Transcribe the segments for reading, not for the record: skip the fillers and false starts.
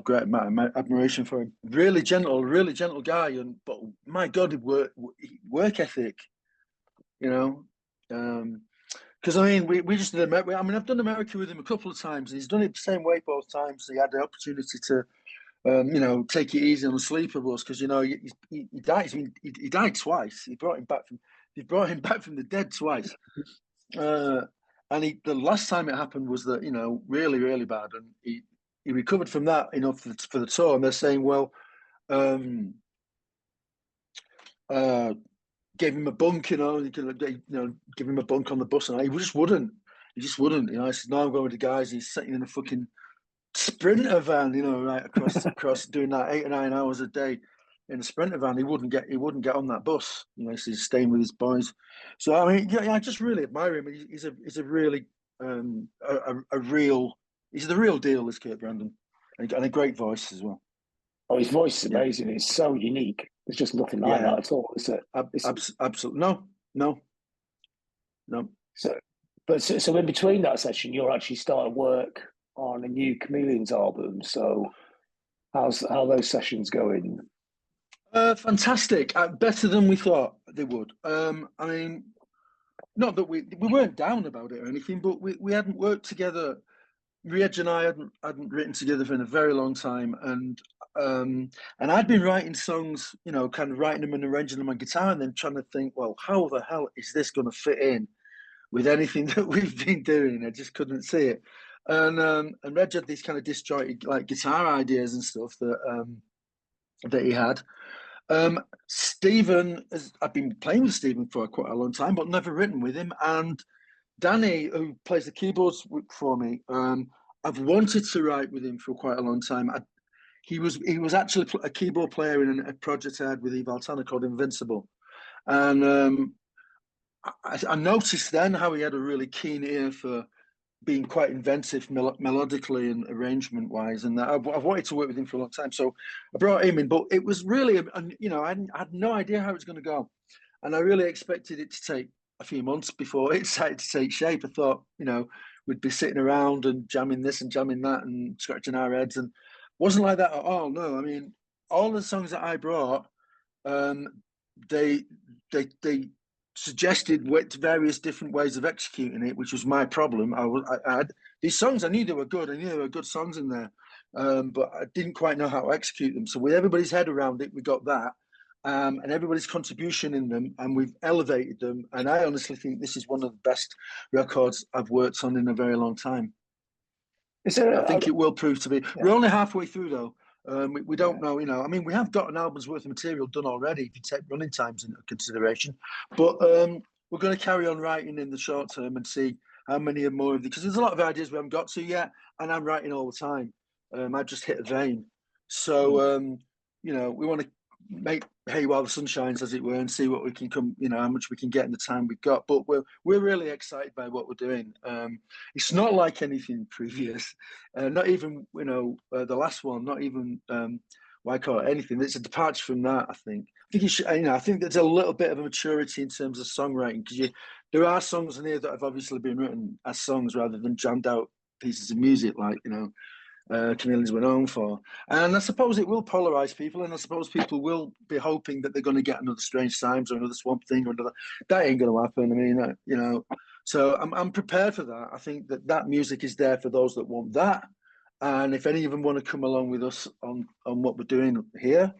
great amount of admiration for him. Really really gentle guy, and but my God, work ethic, you know. Because I mean, we just did America. I mean, I've done America with him a couple of times, and he's done it the same way both times. He had the opportunity to, take it easy on the sleeper bus because he died. I mean, he died twice. They brought him back from the dead twice. And the last time it happened was that really really bad, and he recovered from that for the tour. And they're saying, well, gave him a bunk, give him a bunk on the bus, and he just wouldn't. He just wouldn't. He said, "No, I'm going with the guys." He's sitting in a fucking Sprinter van, right across doing that 8 or 9 hours a day in a Sprinter van. He wouldn't get on that bus. So he's staying with his boys. So I mean, I just really admire him. He's a really he's the real deal, this Kirk Brandon, and a great voice as well. Oh, his voice is amazing. Yeah. It's so unique. There's just nothing like that at all, is it? Absolutely no. So in between that session, you're actually starting work on a new Chameleons album. So how those sessions going? Fantastic. Better than we thought they would. I mean, not that we weren't down about it or anything, but we hadn't worked together. Reg and I hadn't written together for a very long time, and I'd been writing songs, kind of writing them and arranging them on guitar, and then trying to think, well, how the hell is this going to fit in with anything that we've been doing? I just couldn't see it. And Reg had these kind of disjointed like guitar ideas and stuff that he had. Stephen, I've been playing with Stephen for quite a long time, but never written with him. And Danny, who plays the keyboards for me, I've wanted to write with him for quite a long time. He was actually a keyboard player in a project I had with Eve Altana called Invincible, and I noticed then how he had a really keen ear for being quite inventive melodically and arrangement wise, and I've wanted to work with him for a long time. So I brought him in, but it was really, I had no idea how it was going to go, and I really expected it to take a few months before it started to take shape. I thought, we'd be sitting around and jamming this and jamming that and scratching our heads, and it wasn't like that at all. No, I mean, all the songs that I brought, they suggested various different ways of executing it, which was my problem. I had these songs, I knew they were good. I knew there were good songs in there, but I didn't quite know how to execute them. So with everybody's head around it, we got that, and everybody's contribution in them, and we've elevated them. And I honestly think this is one of the best records I've worked on in a very long time. I think it will prove to be. Yeah. We're only halfway through, though. We don't know, I mean, we have got an album's worth of material done already if you take running times into consideration, but we're going to carry on writing in the short term and see how many are more of because there's a lot of ideas we haven't got to yet, and I'm writing all the time. I just hit a vein, so we want to make hay while the sun shines, as it were, and see what we can how much we can get in the time we've got. But we're really excited by what we're doing. It's not like anything previous, not even the last one, not even why call it anything. It's a departure from that. I think I think there's a little bit of a maturity in terms of songwriting because there are songs in here that have obviously been written as songs rather than jammed out pieces of music like Chameleons were known for. And I suppose it will polarize people, and I suppose people will be hoping that they're going to get another Strange Times or another Swamp Thing or another. That ain't going to happen. I mean, so I'm prepared for that. I think that music is there for those that want that, and if any of them want to come along with us on what we're doing here,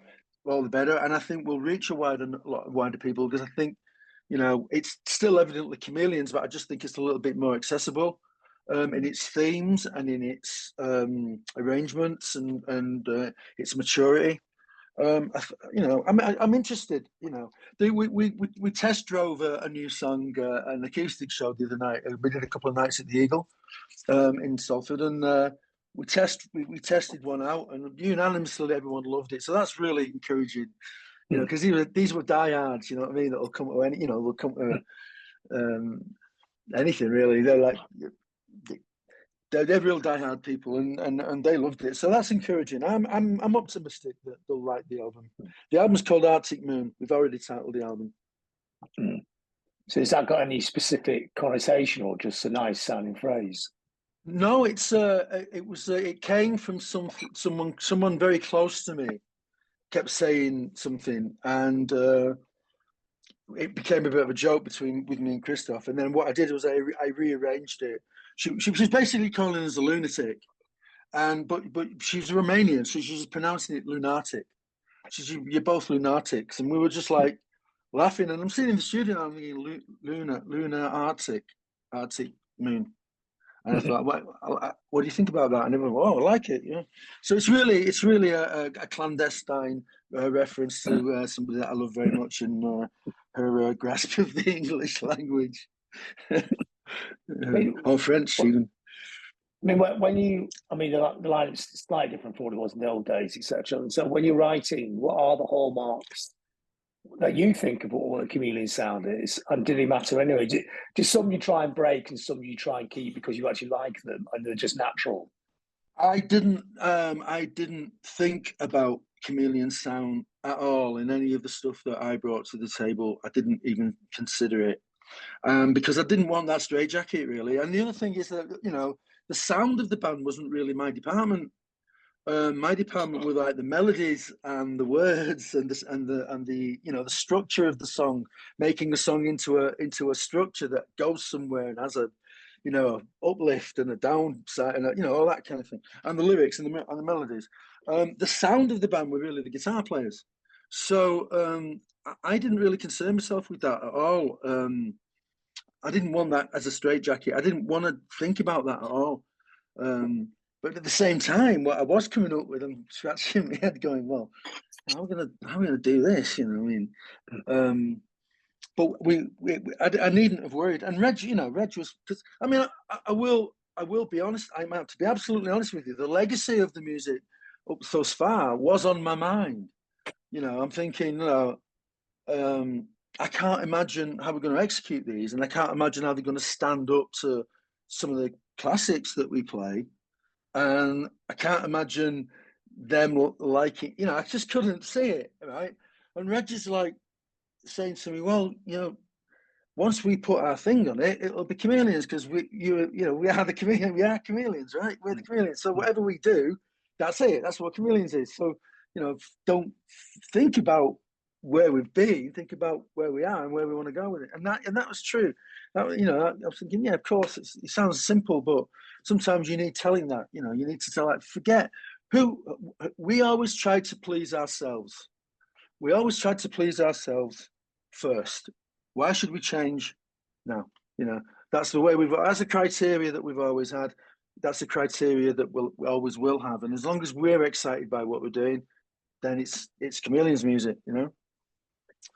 all the better. And I think we'll reach a lot wider people because I think it's still evidently Chameleons, but I just think it's a little bit more accessible. In its themes and in its arrangements and its maturity, I'm interested. We test drove a new song, an acoustic show the other night. We did a couple of nights at the Eagle in Salford, and we tested one out, and unanimously everyone loved it. So that's really encouraging, because these were diehards. You know what I mean? That'll come to any, they'll come to anything really. They're like. They're real diehard people, and they loved it. So that's encouraging. I'm optimistic that they'll like the album. The album's called Arctic Moon. We've already titled the album. So has that got any specific connotation or just a nice sounding phrase? No, it came from someone very close to me kept saying something, and it became a bit of a joke with me and Christoph. And then what I did was I rearranged it. She was basically calling us a lunatic, and but she's Romanian, so she's pronouncing it lunatic. You're both lunatics, and we were just like laughing. And I'm sitting in the studio, and I'm thinking Luna Arctic Moon. And I thought, what do you think about that? And everyone, oh, I like it. Yeah. So it's really a clandestine reference to somebody that I love very much, and her grasp of the English language, mean, or French even. I mean, the line is slightly different from what it was in the old days, etc. And so, when you're writing, what are the hallmarks that you think of what a chameleon sound is, and do they matter anyway? Do some you try and break, and some you try and keep because you actually like them, and they're just natural? I didn't think about chameleon sound at all in any of the stuff that I brought to the table. I didn't even consider it. Because I didn't want that straitjacket really. And the other thing is that the sound of the band wasn't really my department. My department were like the melodies and the words and the the structure of the song, making the song into a structure that goes somewhere and has a uplift and a downside and all that kind of thing, and the lyrics and the melodies. The sound of the band were really the guitar players. So I didn't really concern myself with that at all. I didn't want that as a straitjacket. I didn't want to think about that at all. But at the same time, what I was coming up with, I'm scratching my head, going, "Well, how am I gonna do this?" I mean, but I needn't have worried. And Reg, Reg was because I mean, I will be honest. I have to be absolutely honest with you. The legacy of the music up thus far was on my mind. I'm thinking, I can't imagine how we're going to execute these, and I can't imagine how they're going to stand up to some of the classics that we play, and I can't imagine them liking. I just couldn't see it, right? And Reg is like saying to me, "Well, once we put our thing on it, it'll be Chameleons because we are the chameleon. We are chameleons, right? We're the chameleons. So whatever we do, that's it. That's what Chameleons is. So don't think about where we've been. Think about where we are and where we want to go with it. And that was true. I was thinking, yeah, of course, it sounds simple, but sometimes you need telling that. You need to tell that. Forget who we always try to please ourselves. We always try to please ourselves first. Why should we change now? That's the way that's a criteria that we've always had. That's a criteria that we always will have. And as long as we're excited by what we're doing, then it's Chameleons music, I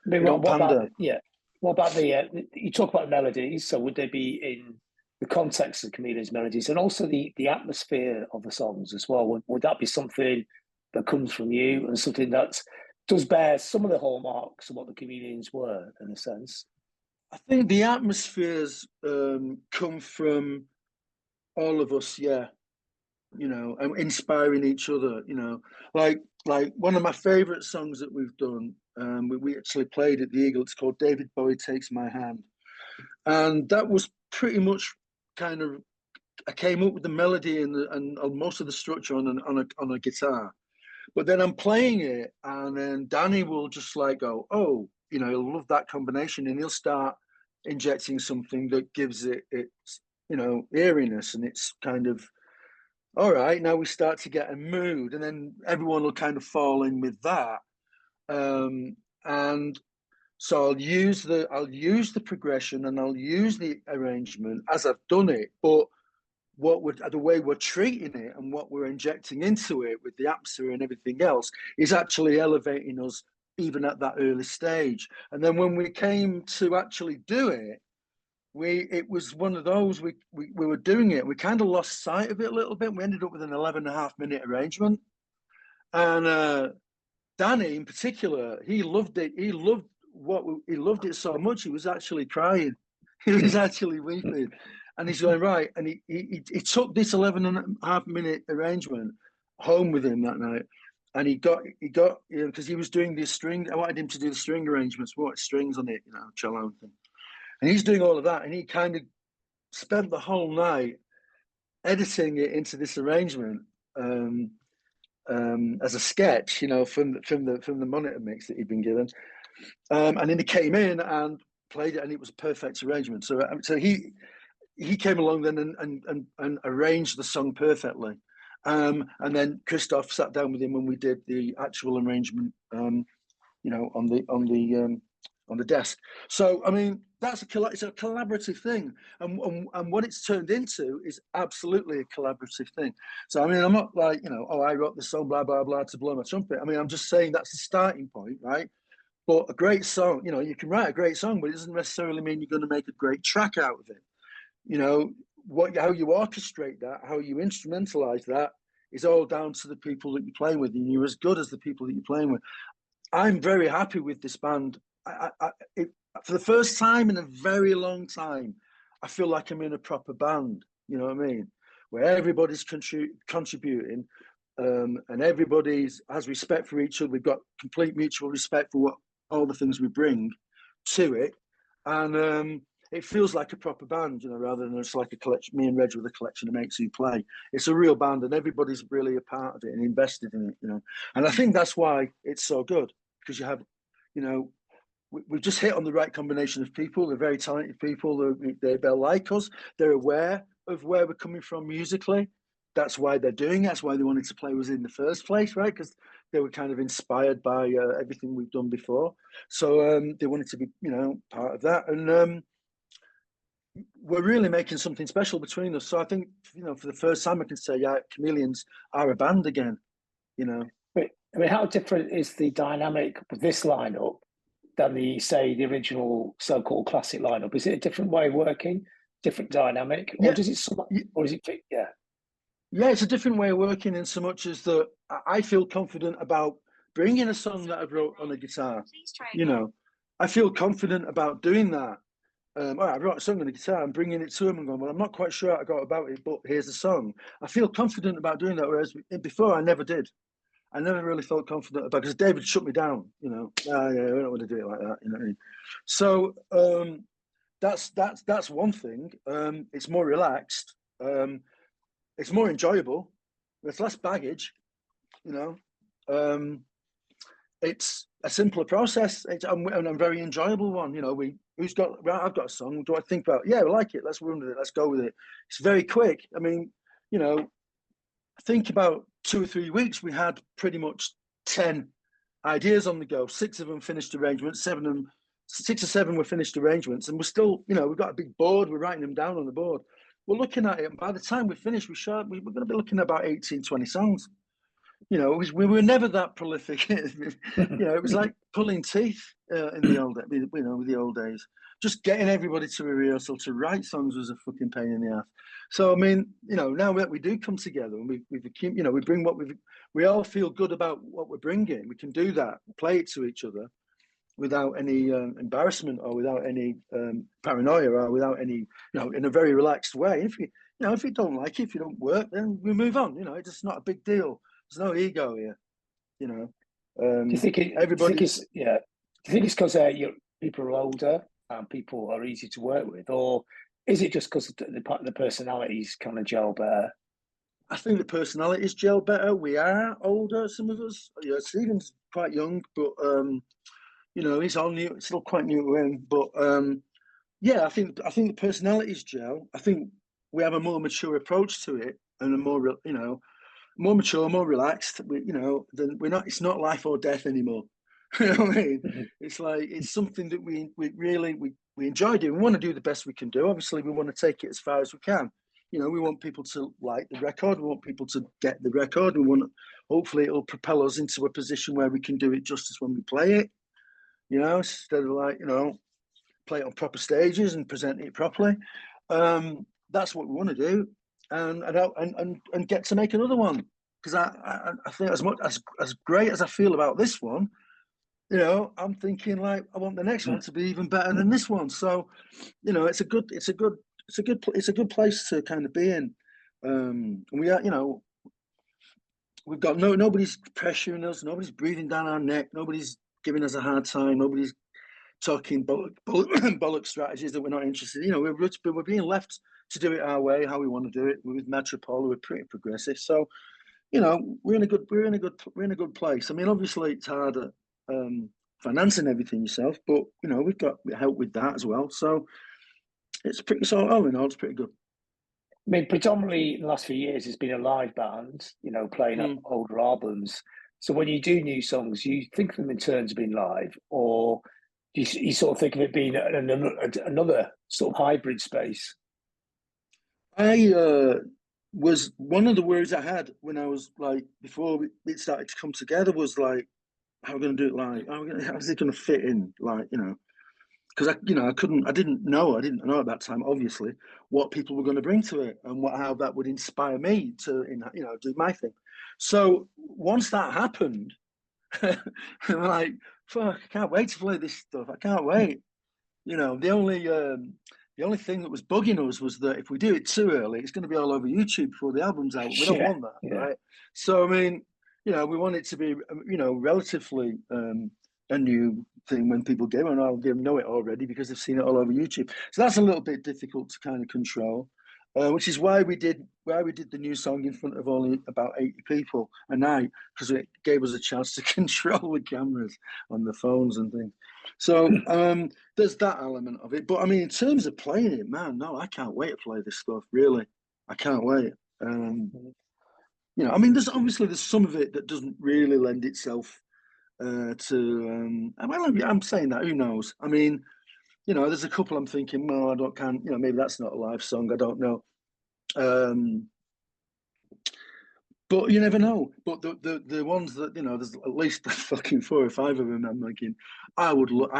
mean, we don't pander. What about you talk about melodies? So would they be in the context of Chameleons melodies, and also the atmosphere of the songs as well? Would that be something that comes from you and something that does bear some of the hallmarks of what the Chameleons were, in a sense? I think the atmospheres come from all of us, yeah. And inspiring each other. Like one of my favorite songs that we've done. We actually played at the Eagle. It's called "David Bowie Takes My Hand," and that was pretty much kind of. I came up with the melody and most of the structure on a guitar. But then I'm playing it, and then Danny will just like go, "Oh, he'll love that combination," and he'll start injecting something that gives it its eeriness, and it's kind of all right. Now we start to get a mood, and then everyone will kind of fall in with that. And so I'll use the progression and I'll use the arrangement as I've done it, but the way we're treating it and what we're injecting into it with the atmosphere and everything else is actually elevating us even at that early stage. And then when we came to actually do it, it was one of those we were doing it. We kind of lost sight of it a little bit. We ended up with an 11.5-minute arrangement, and Danny in particular, he loved it. He loved it so much. He was actually crying. He was actually weeping. And he's going, right. And he took this 11.5-minute arrangement home with him that night. And he got because he was doing this string. I wanted him to do the string arrangements, what strings on it, cello thing. And he's doing all of that. And he kind of spent the whole night editing it into this arrangement as a sketch, you know, from the monitor mix that he'd been given, and then he came in and played it, and it was a perfect arrangement. So he came along then and arranged the song perfectly, and then Christoph sat down with him when we did the actual arrangement, you know, on the desk. So I mean, it's a collaborative thing, and what it's turned into is absolutely a collaborative thing. So I mean, I'm not like, you know, oh, I wrote the song, blah blah blah, to blow my trumpet. I mean, I'm just saying that's the starting point, right? But a great song, you know, you can write a great song, but it doesn't necessarily mean you're going to make a great track out of it. You know, how you orchestrate that, how you instrumentalize that, is all down to the people that you're playing with, and you're as good as the people that you're playing with. I'm very happy with this band. For the first time in a very long time, I feel like I'm in a proper band. You know what I mean? Where everybody's contributing, and everybody has respect for each other. We've got complete mutual respect for all the things we bring to it, and it feels like a proper band, you know, rather than just like a collection. Me and Reg with a collection of mates who play. It's a real band, and everybody's really a part of it and invested in it, you know. And I think that's why it's so good, because you have, you know, we've just hit on the right combination of people. They're very talented people. They're like us. They're aware of where we're coming from musically. That's why they're doing it. That's why they wanted to play with us in the first place, right? Because they were kind of inspired by everything we've done before. So they wanted to be, you know, part of that. And we're really making something special between us. So I think, you know, for the first time I can say, yeah, Chameleons are a band again, you know. I mean, how different is the dynamic of this lineup than the original so-called classic lineup? Is it a different way of working, different dynamic, or does it? Or is it? Yeah. Yeah, it's a different way of working in so much as that I feel confident about bringing a song that I wrote on a guitar. You know, I feel confident about doing that. I wrote a song on a guitar and bringing it to him and going, well, I'm not quite sure how I got about it, but here's the song. I feel confident about doing that, whereas before I never did. I never really felt confident about, because David shut me down, you know. Yeah, we don't want to do it like that, you know what I mean? So that's one thing. It's more relaxed. It's more enjoyable. There's less baggage, you know. It's a simpler process, and a very enjoyable one. You know, I've got a song. Do I think about? Yeah, we like it. Let's run with it. Let's go with it. It's very quick. I mean, you know, think about 2 or 3 weeks. We had pretty much 10 ideas on the go. 6 of them finished arrangements. 6 or 7 were finished arrangements, and we're still, you know, we've got a big board. We're writing them down on the board. We're looking at it, and by the time we finish, we're going to be looking at about 18, 20 songs. You know, we were never that prolific. You know, it was like pulling teeth in the old, you know, with the old days. Just getting everybody to a rehearsal to write songs was a fucking pain in the ass. So I mean, you know, now that we do come together and you know, we bring we all feel good about what we're bringing. We can do that, play it to each other without any embarrassment or without any paranoia or without any, you know, in a very relaxed way. If you know, if you don't like it, if you don't work, then we move on. You know, it's not a big deal. There's no ego here, you know. Do you think it's because your people are older and people are easy to work with, or is it just because the personalities kind of gel better? I think the personalities gel better. We are older, some of us. Yeah, Stephen's quite young, but you know, he's all new, still quite new to him. But yeah, I think the personalities gel. I think we have a more mature approach to it, and a more, you know, more mature, more relaxed. You know, then it's not life or death anymore. You know what I mean? Mm-hmm. It's like, it's something that we really enjoy doing. We want to do the best we can do. Obviously, we want to take it as far as we can. You know, we want people to like the record. We want people to get the record. Hopefully it'll propel us into a position where we can do it justice when we play it. You know, instead of like, you know, play it on proper stages and present it properly. That's what we want to do. And get to make another one, because I think as much as great as I feel about this one, you know, I'm thinking like I want the next one to be even better than this one. So, you know, it's a good place to kind of be in. And we are, you know, we've got nobody's pressuring us, nobody's breathing down our neck, nobody's giving us a hard time, nobody's talking bollock strategies that we're not interested in. You know, we're being left to do it our way, how we want to do it. We're with Metropole, we're pretty progressive. So, you know, we're in a good place. I mean, obviously it's harder financing everything yourself, but you know, we've got help with that as well. So it's pretty, so all in all, it's pretty good. I mean, predominantly in the last few years, it's been a live band, you know, playing older albums. So when you do new songs, you think of them in terms of being live, or you sort of think of it being another sort of hybrid space? I was one of the worries I had when I was like before it started to come together was like, how are we going to do it live? How's it going to fit in? Like, you know, because I didn't know at that time, obviously, what people were going to bring to it and how that would inspire me to, you know, do my thing. So once that happened, I'm like, fuck, I can't wait to play this stuff. I can't wait. You know, the only thing that was bugging us was that if we do it too early, it's going to be all over YouTube before the album's out. We don't want that, right? So I mean, you know, we want it to be, you know, relatively a new thing when people get it, and I'll give them know it already because they've seen it all over YouTube. So that's a little bit difficult to kind of control, which is why we did the new song in front of only about 80 people a night, because it gave us a chance to control the cameras on the phones and things. So there's that element of it. But I mean, in terms of playing it, man, no, I can't wait to play this stuff. Really, I can't wait. You know, I mean, there's some of it that doesn't really lend itself to. Well, I'm saying that. Who knows? I mean, you know, there's a couple I'm thinking, well, can't. You know, maybe that's not a live song. I don't know. But you never know. But the ones that, you know, there's at least fucking 4 or 5 of them. I'm thinking, I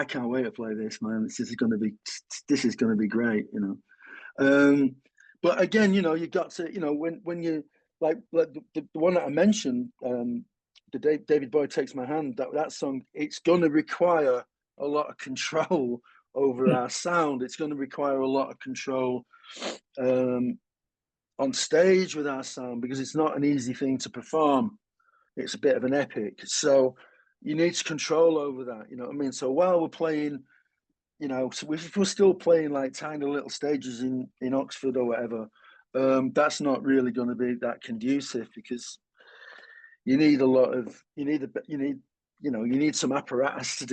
can't wait to play this, man. This is going to be great, you know. But again, you know, you got to, you know, when you like the one that I mentioned, the David Bowie Takes My Hand. That song, it's going to require a lot of control over our sound. It's going to require a lot of control. On stage with our sound, because it's not an easy thing to perform. It's a bit of an epic. So you need to control over that, you know what I mean? So while we're playing, you know, so if we're still playing like tiny little stages in Oxford or whatever, that's not really going to be that conducive, because you need you need some apparatus to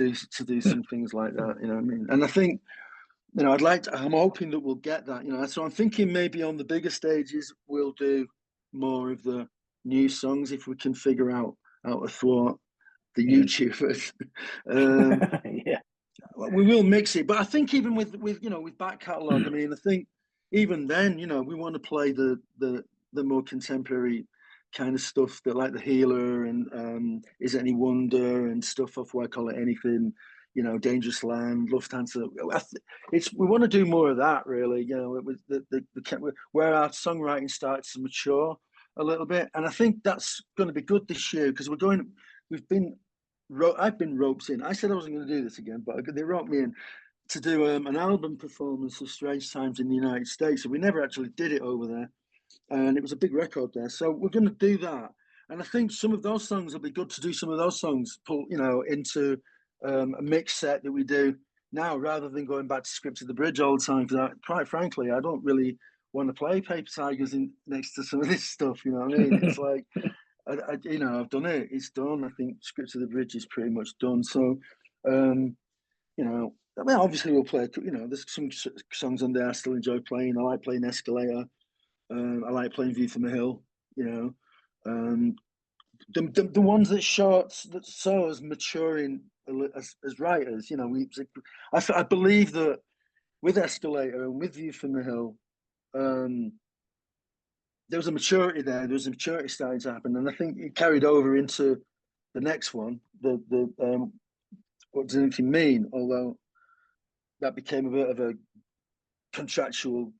do some things like that, you know what I mean? And I think, you know, I'm hoping that we'll get that, you know. So I'm thinking maybe on the bigger stages, we'll do more of the new songs if we can figure out how to thwart the YouTubers. Yeah. We will mix it, but I think even with you know, with back catalogue, I mean, I think even then, you know, we want to play the more contemporary kind of stuff, that like the Healer and Is It Any Wonder and stuff off Why Call It Anything, you know, Dangerous Land, Lufthansa. We want to do more of that, really. You know, it was where our songwriting starts to mature a little bit, and I think that's going to be good this year, because I've been roped in. I said I wasn't going to do this again, but they roped me in to do an album performance of Strange Times in the United States. So we never actually did it over there, and it was a big record there. So we're going to do that, and I think some of those songs will be good to do. Some of those songs pull, you know, into a mix set that we do now, rather than going back to Script to the Bridge all the time. Because quite frankly, I don't really want to play Paper Tigers next to some of this stuff. You know what I mean? It's like, you know, I've done it. It's done. I think Script to the Bridge is pretty much done. So, you know, I mean, obviously we'll play. You know, there's some songs on there I still enjoy playing. I like playing Escalator. I like playing View from the Hill. You know, the ones that saw us maturing as writers. You know, I believe that with Escalator and with View from the Hill, there was a maturity there. There was a maturity starting to happen, and I think it carried over into the next one. What does anything mean? Although that became a bit of a contractual.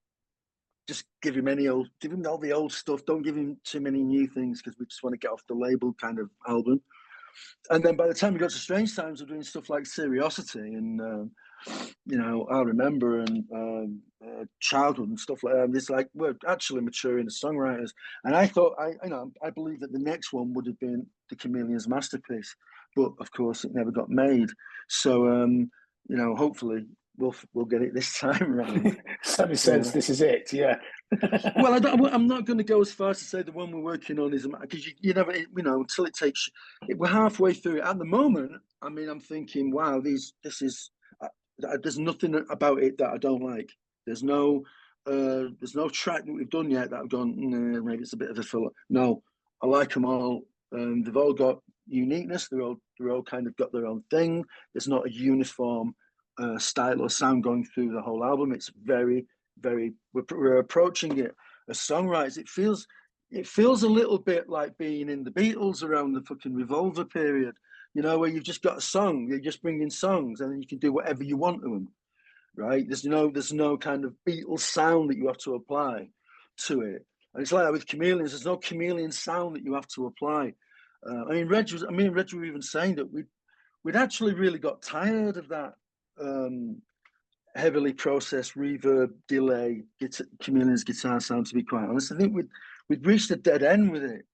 Just give him all the old stuff. Don't give him too many new things, because we just want to get off the label kind of album. And then by the time we got to Strange Times, we're doing stuff like Seriosity and you know, I Remember and Childhood and stuff like that. And it's like we're actually maturing as songwriters. And I thought, I believe that the next one would have been the Chameleons' masterpiece, but of course it never got made. So you know, hopefully we'll get it this time around. Sammy says this is it. Yeah. Well, I'm not going to go as far as to say the one we're working on is, because you never, you know, until it takes. We're halfway through it at the moment. I mean, I'm thinking, wow, this is. There's nothing about it that I don't like. There's no track that we've done yet that I've gone, nah, maybe it's a bit of a filler. No, I like them all. They've all got uniqueness. They're all kind of got their own thing. There's not a uniform style or sound going through the whole album. It's very, very. We're approaching it as songwriters. It feels a little bit like being in the Beatles around the fucking Revolver period. You know, where you've just got a song, you just bring in songs, and then you can do whatever you want to them, right? There's no kind of Beatles sound that you have to apply to it, and it's like that with Chameleons. There's no Chameleon sound that you have to apply. Reg were even saying that we'd actually really got tired of that heavily processed reverb, delay, Chameleons guitar sound. To be quite honest, I think we'd reached a dead end with it.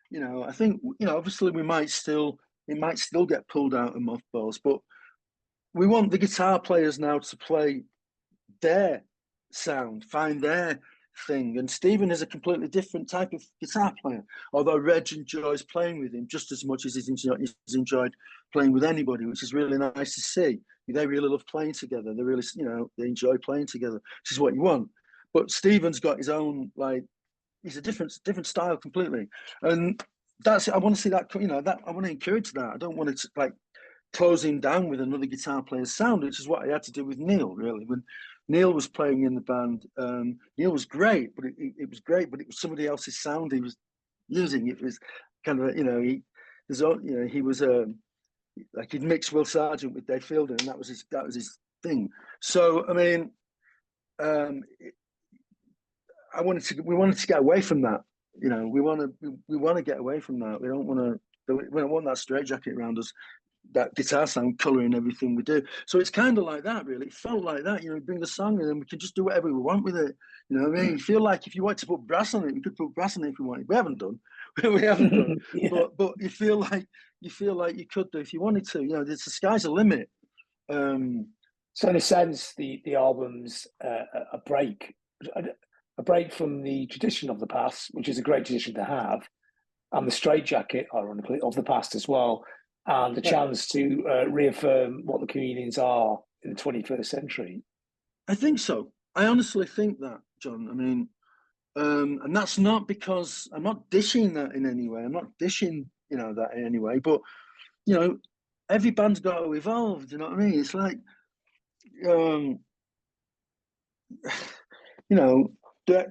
You know, I think, you know, obviously it might still get pulled out of mothballs, but we want the guitar players now to play their sound, find their thing. And Stephen is a completely different type of guitar player, although Reg enjoys playing with him just as much as he's enjoyed playing with anybody, which is really nice to see. They really love playing together. They really, you know, they enjoy playing together, which is what you want. But Stephen's got his own, like, he's a different style completely. And I want to see that, you know, that I want to encourage that. I don't want to like close him down with another guitar player's sound, which is what I had to do with Neil, really. When Neil was playing in the band, Neil was great, but it was great, but it was somebody else's sound he was using. It was kind of, you know, he was like he'd mixed Will Sargent with Dave Fielder, and that was his thing. So I mean, we wanted to get away from that. You know, we want to get away from that. We don't want that straitjacket around us, that guitar sound colouring everything we do. So it's kind of like that, really. It felt like that. You know, we bring the song in and we can just do whatever we want with it. You know what I mean? You feel like if you want to put brass on it, we could put brass on it if we wanted. We haven't done. We haven't done. Yeah. But you feel like you could do if you wanted to. You know, the sky's the limit. So in a sense, the album's a break from the tradition of the past, which is a great tradition to have, and the straitjacket, ironically, of the past as well, and the chance to reaffirm what the Chameleons are in the 21st century. I think so. I honestly think that, John. I mean, and that's not because I'm not dishing that in any way. I'm not dishing, you know, that in any way. But, you know, every band's got to evolve. Do you know what I mean? It's like, you know, the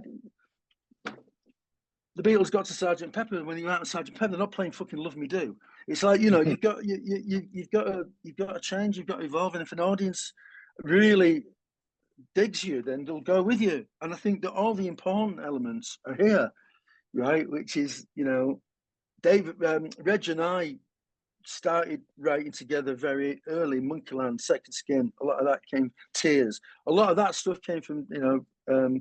Beatles got to Sgt. Pepper. When you're out of Sgt. Pepper, they're not playing fucking "Love Me Do." It's like, you know, you've got to change, you've got to evolve, and if an audience really digs you, then they'll go with you. And I think that all the important elements are here, right? Which is, you know, Reg and I started writing together very early. Monkeyland, Second Skin, a lot of that came. Tears, a lot of that stuff came from, you know,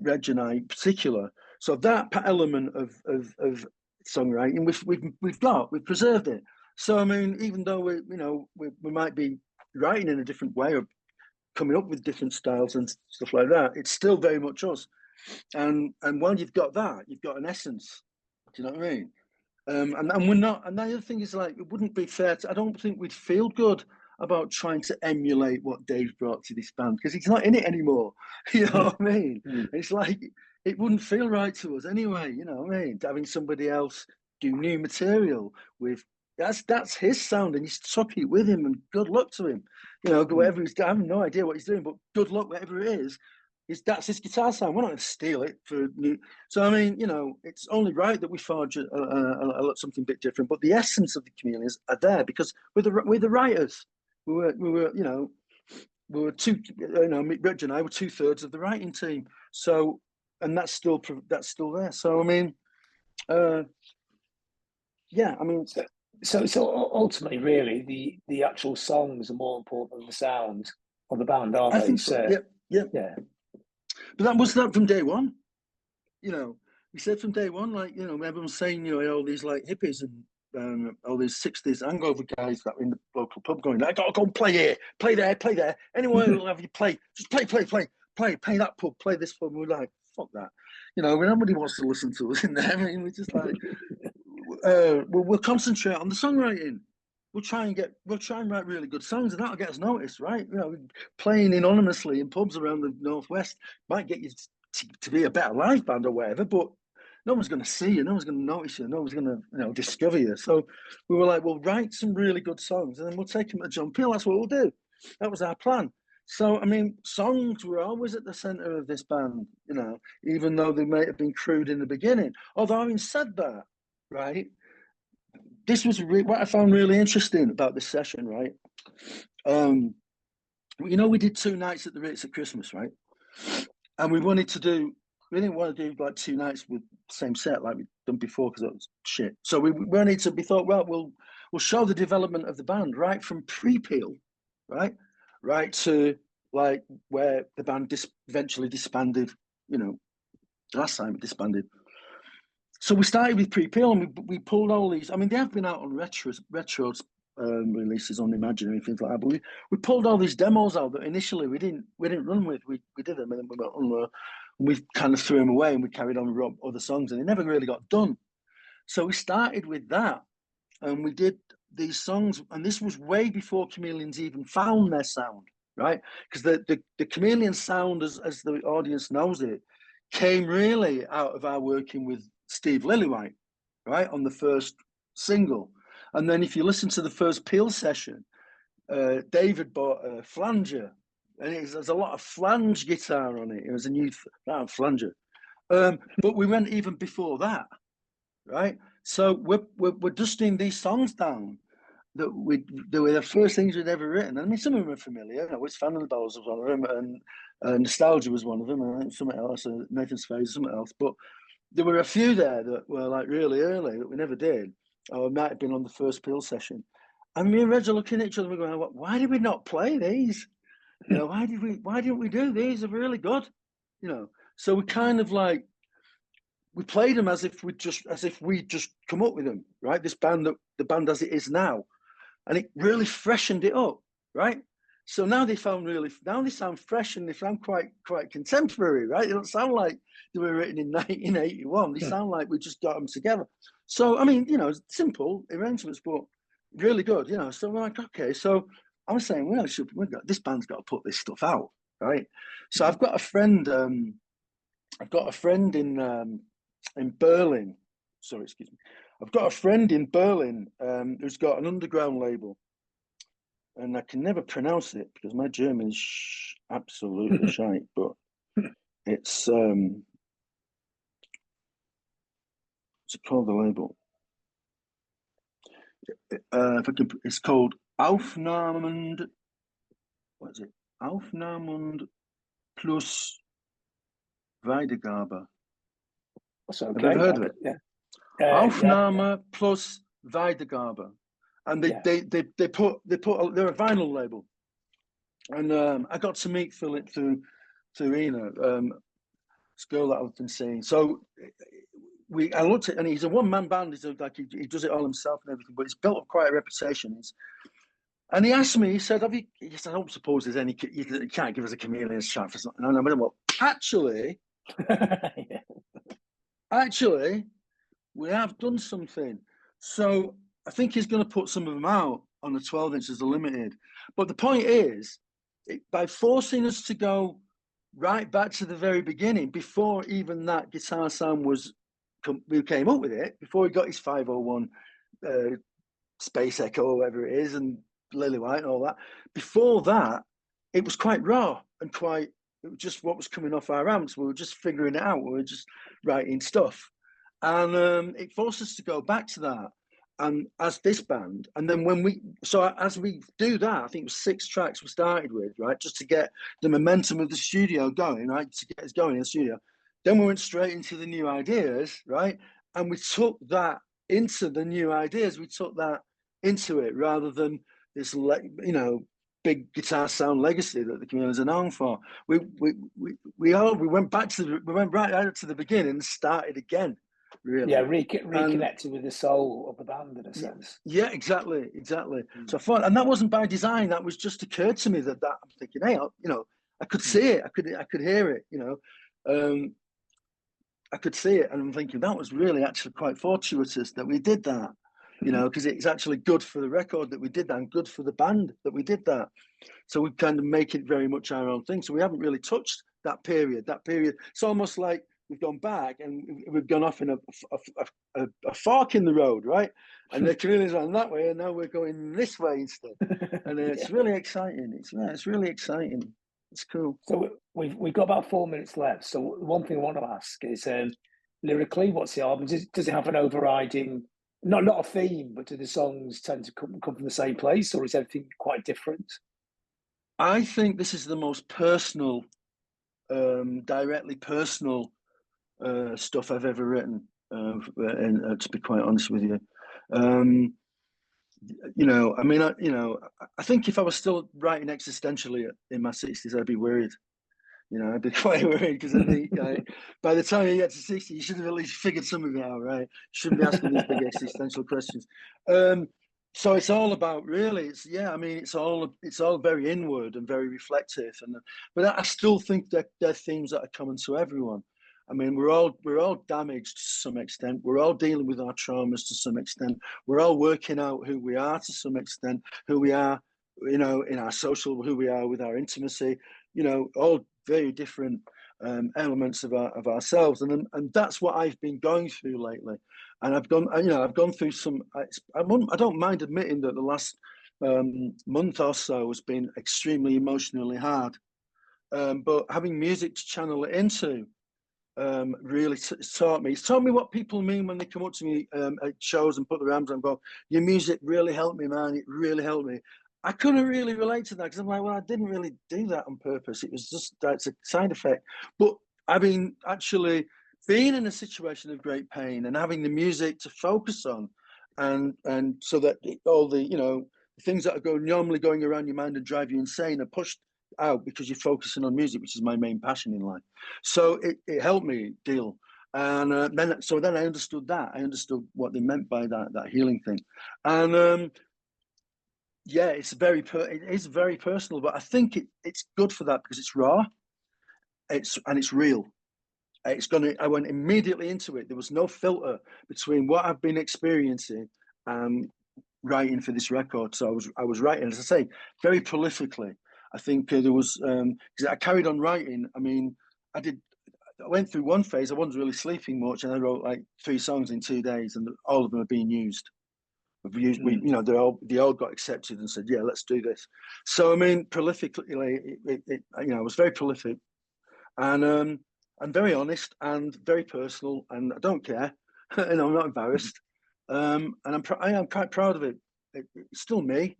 Reg and I in particular. So that element of songwriting we've preserved it. So I mean, even though we might be writing in a different way or coming up with different styles and stuff like that, it's still very much us. And when you've got that, you've got an essence. Do you know what I mean? And we're not. And the other thing is, like, it wouldn't be fair I don't think we'd feel good about trying to emulate what Dave brought to this band because he's not in it anymore. You know what I mean? It's like it wouldn't feel right to us anyway. You know what I mean? Having somebody else do new material with that's his sound, and you took it with him, and good luck to him. You know, whatever he's doing, I have no idea what he's doing, but good luck, whatever it is. That's his guitar sound. We're not going to steal it for new. So I mean, you know, it's only right that we forge something a bit different. But the essence of the Chameleons are there because we're the writers. We were, you know, we were Reg and I were 2/3 of the writing team. So, and that's still there. So I mean, yeah, I mean, so ultimately, really, the actual songs are more important than the sound of the band, aren't they? I think so. Yeah. But that was that from day one. You know, we said from day one, like, you know, everyone's saying, you know, all these like hippies and all these 60s hangover guys that were in the local pub going, I got to go and play here, play there, play there. Anywhere will have you play. Just play that pub, play this pub. And we're like, fuck that. You know, nobody wants to listen to us in there. I mean, we're just like, we'll concentrate on the songwriting. We'll try and write really good songs, and that'll get us noticed, right? You know, playing anonymously in pubs around the Northwest might get you to be a better live band or whatever, but no one's going to see you, no one's going to notice you, no one's going to, you know, discover you. So we were like, we'll write some really good songs, and then we'll take them to John Peel. That's what we'll do. That was our plan. So, I mean, songs were always at the centre of this band, you know, even though they may have been crude in the beginning. Although, having said that, right, this was what I found really interesting about this session, right? You know, we did 2 nights at the Ritz at Christmas, right? And we didn't want to do like 2 nights with the same set like we'd done before because that was shit. So we thought, well, we'll show the development of the band right from pre-Peel, right to like where the band eventually disbanded, you know, last time it disbanded. So we started with pre-Peel and we pulled all these. I mean, they have been out on retros releases on Imaginary and things like that. But we pulled all these demos out that initially we didn't run with. We did them and then we went on. We kind of threw them away and we carried on and wrote other songs and they never really got done. So we started with that and we did these songs. And this was way before Chameleons even found their sound, right? Because the Chameleon sound, as the audience knows it, came really out of our working with Steve Lillywhite, right, on the first single. And then if you listen to the first Peel session, David bought a flanger, and there's a lot of flange guitar on it. It was a new flanger. But we went even before that, right? So we're dusting these songs down they were the first things we'd ever written. I mean, some of them are familiar. You know, It's Fan and the Bells was one of them, and Nostalgia was one of them, and something else, Nathan's Phase, something else. But there were a few there that were like really early that we never did, or might have been on the first Peel session. And me and Reg are looking at each other and going, why did we not play these? You know, why didn't we do these? They're really good, you know. So we kind of like we played them as if we just come up with them, right? The band as it is now, and it really freshened it up, right? So now they sound fresh and they sound quite contemporary, right? They don't sound like they were written in 1981. They sound like we just got them together. So I mean, you know, simple arrangements, but really good, you know. So we're like, okay. So I was saying, well, this band's got to put this stuff out, right? So I've got a friend. I've got a friend in Berlin. Sorry, excuse me. I've got a friend in Berlin who's got an underground label. And I can never pronounce it because my German is absolutely shite. But it's what's it called, the label? It's called Aufnahmen. What is it? Aufnahmen plus Weitergabe. Okay. Have you ever heard of it? Yeah. Aufnahme plus Weitergabe. And they're a vinyl label, and I got to meet Philip through Ina, this girl that I've been seeing. So I looked at, and he's a one-man band. He's like he does it all himself and everything, but he's built up quite a reputation. And he asked me, he said, I don't suppose there's any, you can't give us a Chameleons track for something. And I went, well, actually, we have done something. So I think he's going to put some of them out on the 12-inch as a limited. But the point is, by forcing us to go right back to the very beginning, before even that guitar sound we came up with it, before he got his 501 Space Echo, whatever it is, and Lillywhite and all that, before that, it was quite raw and it was just what was coming off our amps. We were just figuring it out. We were just writing stuff. And it forced us to go back to that. And as this band, and then as we do that, I think it was 6 tracks we started with, right, just to get the momentum of the studio going, right, to get us going in the studio. Then we went straight into the new ideas, right, and we took that into the new ideas. We took that into it rather than this, you know, big guitar sound legacy that the Chameleons are known for. We went right out to the beginning and started again. really. Yeah, And reconnecting with the soul of the band in a sense. yeah, exactly. So I thought, and that wasn't by design. That was just occurred to me that I'm thinking, hey, I could see it. I could hear it. I could see it, and I'm thinking that was really actually quite fortuitous that we did that. Because it's actually good for the record that we did that, and good for the band that we did that. So we kind of make it very much our own thing. So we haven't really touched that period. It's almost like we've gone back and we've gone off in a fork in the road, right? And the Chameleons ran that way, and now we're going this way instead. And it's really exciting. It's really exciting. It's cool. So we've got about 4 minutes left. So one thing I want to ask is, lyrically, what's the album? Does it have an overriding, not a theme, but do the songs tend to come from the same place, or is everything quite different? I think this is the most personal, directly personal stuff I've ever written. And to be quite honest with you, I think if I was still writing existentially in my 60s, I'd be worried. I'd be quite worried because I think by the time you get to 60, you should have at least figured some of it out, right? You shouldn't be asking these big existential questions. So it's all about really, it's all very inward and very reflective, but I still think that they're themes that are common to everyone. I mean, we're all damaged to some extent. We're all dealing with our traumas to some extent. We're all working out who we are to some extent, who we are, in our social, who we are with our intimacy. All very different elements of ourselves, and that's what I've been going through lately. And I've gone through some. I don't mind admitting that the last month or so has been extremely emotionally hard. But having music to channel it into really taught me. It's taught me what people mean when they come up to me at shows and put their arms on and go, "Your music really helped me, man. It really helped me." I couldn't really relate to that because I'm like, well, I didn't really do that on purpose. It was just that's a side effect. But I mean, actually being in a situation of great pain and having the music to focus on, and so that all the things that are normally going around your mind and drive you insane are pushed out because you're focusing on music, which is my main passion in life. So it helped me deal. And then I understood that. I understood what they meant by that healing thing. And yeah, it is very personal, but I think it's good for that because it's raw. It's real. I went immediately into it. There was no filter between what I've been experiencing and writing for this record. So I was writing, as I say, very prolifically. I think there was because I carried on writing. I mean, I went through one phase. I wasn't really sleeping much, and I wrote like 3 songs in 2 days, and all of them are being used. They all got accepted and said, yeah, let's do this. So I mean, prolifically, I was very prolific, and very honest and very personal, and I don't care, and I'm not embarrassed, and I am quite proud of it. It's still me,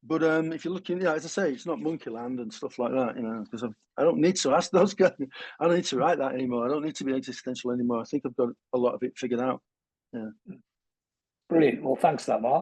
but if you're looking, as I say, it's not Monkeyland and stuff like that, because I don't need to ask those guys. I don't need to write that anymore. I don't need to be existential anymore. I think I've got a lot of it figured out. Yeah. Brilliant. Well, thanks for that, Mark.